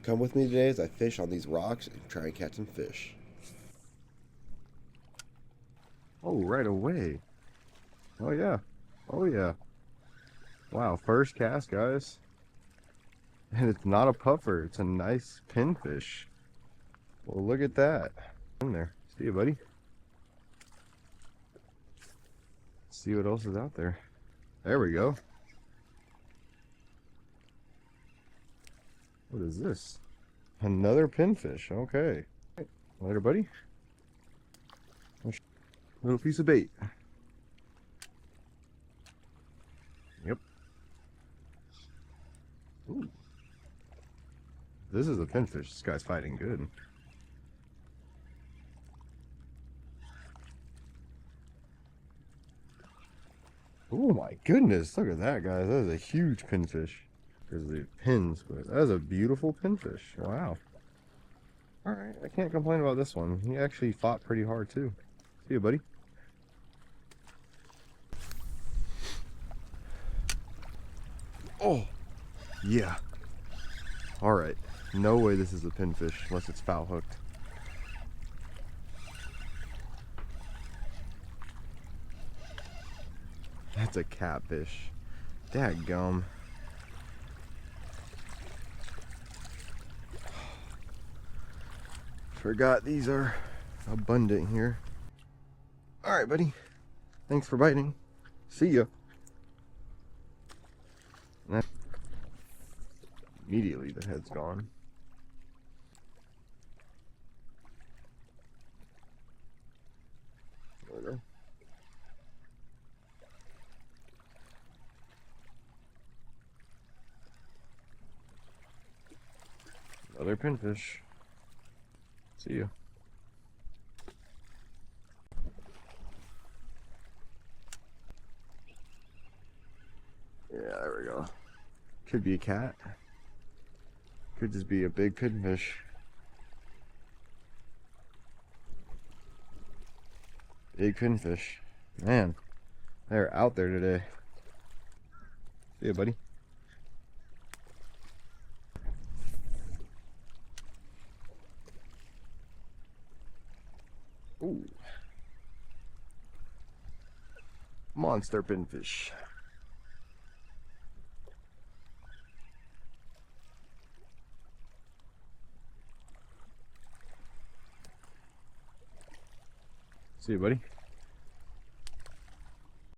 Come with me today as I fish on these rocks and try and catch some fish. Oh, right away. Oh, yeah. Oh, yeah. Wow, first cast, guys. And it's not a puffer. It's a nice pinfish. Well, look at that. In there. See you, buddy. See what else is out there. There we go. What is this? Another pinfish. Okay. Later, buddy. Little piece of bait. Yep. Ooh. This is a pinfish. This guy's fighting good. Oh my goodness. Look at that, guys. That is a huge pinfish. There's the pins, but that is a beautiful pinfish. Wow. Alright, I can't complain about this one. He actually fought pretty hard too. See you, buddy. Oh, yeah. Alright. No way this is a pinfish unless it's foul hooked. That's a catfish. Dadgum. Forgot these are abundant here. Alright, buddy. Thanks for biting. See ya. Immediately the head's gone. There we go. Another pinfish. See ya. Yeah, there we go. Could be a cat. Could just be a big pinfish. Big pinfish. Man, they're out there today. See ya, buddy. Ooh. Monster pinfish. See you, buddy.